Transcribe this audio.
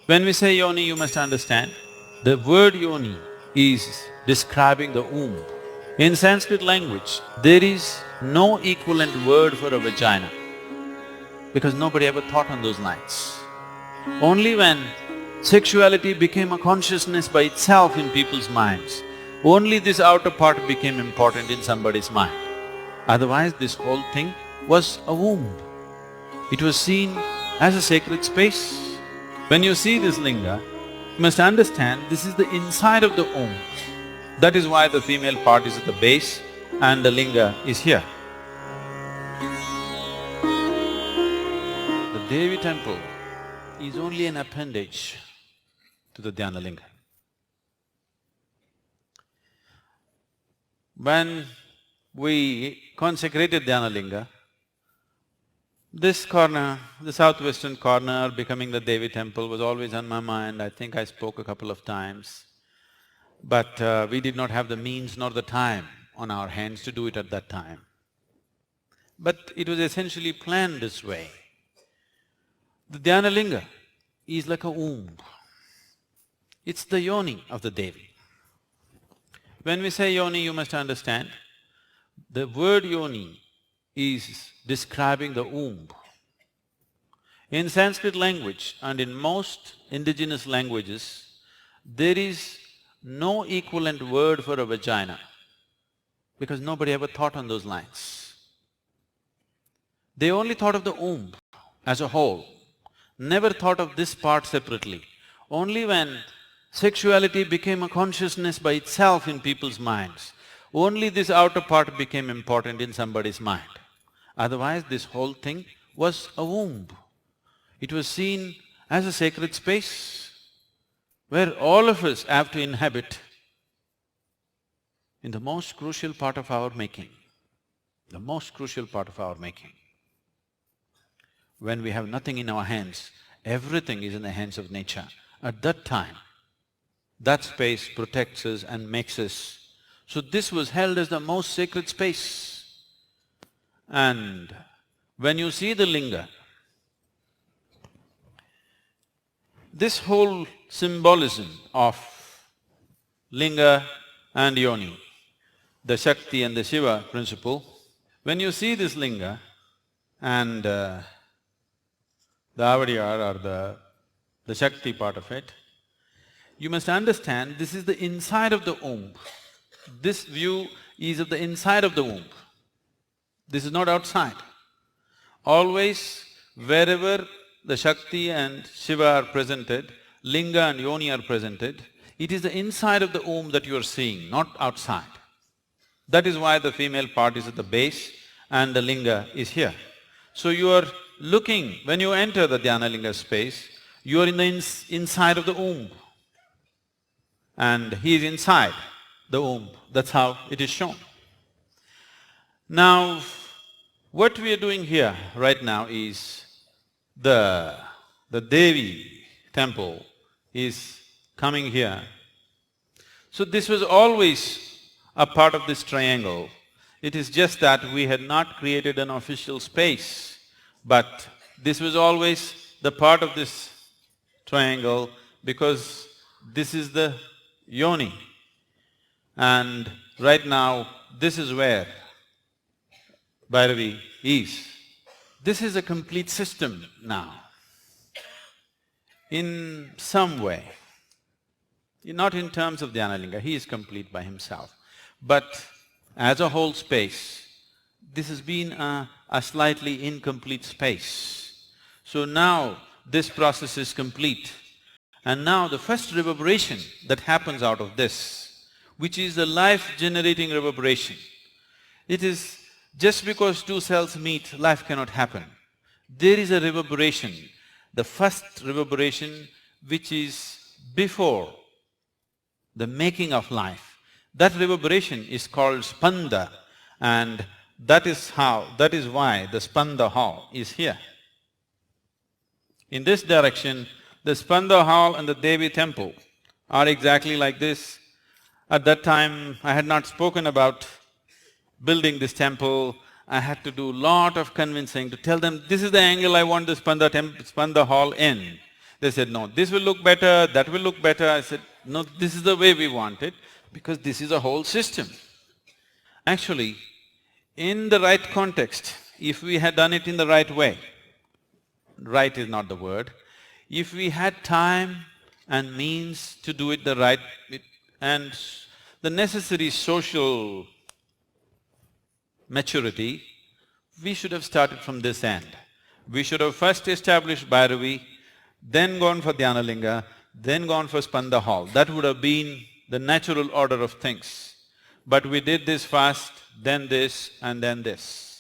When we say yoni, you must understand, the word yoni is describing the womb. In Sanskrit language, there is no equivalent word for a vagina because nobody ever thought on those lines. Only when sexuality became a consciousness by itself in people's minds, only this outer part became important in somebody's mind. Otherwise, this whole thing was a womb. It was seen as a sacred space. When you see this linga, you must understand this is the inside of the womb. That is why the female part is at the base and the linga is here. The Devi temple is only an appendage to the Dhyana linga. When we consecrated Dhyana linga, this corner, the southwestern corner becoming the Devi temple was always on my mind. I think I spoke a couple of times. But we did not have the means nor the time on our hands to do it at that time. But it was essentially planned this way. The Dhyana linga is like a womb. It's the yoni of the Devi. When we say yoni, you must understand, the word yoni is describing the womb. In Sanskrit language and in most indigenous languages, there is no equivalent word for a vagina because nobody ever thought on those lines. They only thought of the womb as a whole, never thought of this part separately. Only when sexuality became a consciousness by itself in people's minds, only this outer part became important in somebody's mind. Otherwise, this whole thing was a womb. It was seen as a sacred space where all of us have to inhabit in the most crucial part of our making, the most crucial part of our making. When we have nothing in our hands, everything is in the hands of nature. At that time, that space protects us and makes us. So this was held as the most sacred space. And when you see the linga, this whole symbolism of linga and yoni, the Shakti and the Shiva principle, when you see this linga and the Avadiyar or the Shakti part of it, you must understand this is the inside of the womb. This view is of the inside of the womb. This is not outside. Always, wherever the Shakti and Shiva are presented, linga and yoni are presented, it is the inside of the womb that you are seeing, not outside. That is why the female part is at the base and the linga is here. So you are looking, when you enter the Dhyana linga space, you are in the inside of the womb. And he is inside the womb, that's how it is shown. Now, what we are doing here right now is the Devi temple is coming here. So this was always a part of this triangle. It is just that we had not created an official space, but this was always the part of this triangle because this is the yoni. And right now, this is where Bhairavi is. This is a complete system now. In some way, not in terms of Dhyana linga, he is complete by himself. But as a whole space, this has been a slightly incomplete space. So now this process is complete. And now the first reverberation that happens out of this, which is the life-generating reverberation, it is just because two cells meet, life cannot happen. There is a reverberation, the first reverberation which is before the making of life. That reverberation is called spanda, and that is why the spanda hall is here. In this direction, the spanda hall and the Devi temple are exactly like this. At that time, I had not spoken about building this temple. I had to do lot of convincing to tell them, this is the angle I want the Spanda hall in. They said, no, this will look better, that will look better. I said, no, this is the way we want it, because this is a whole system. Actually, in the right context, if we had done it in the right way, right is not the word, if we had time and means to do it the right… and the necessary social maturity, we should have started from this end. We should have first established Bhairavi, then gone for Dhyanalinga, then gone for Spanda Hall. That would have been the natural order of things. But we did this first, then this, and then this.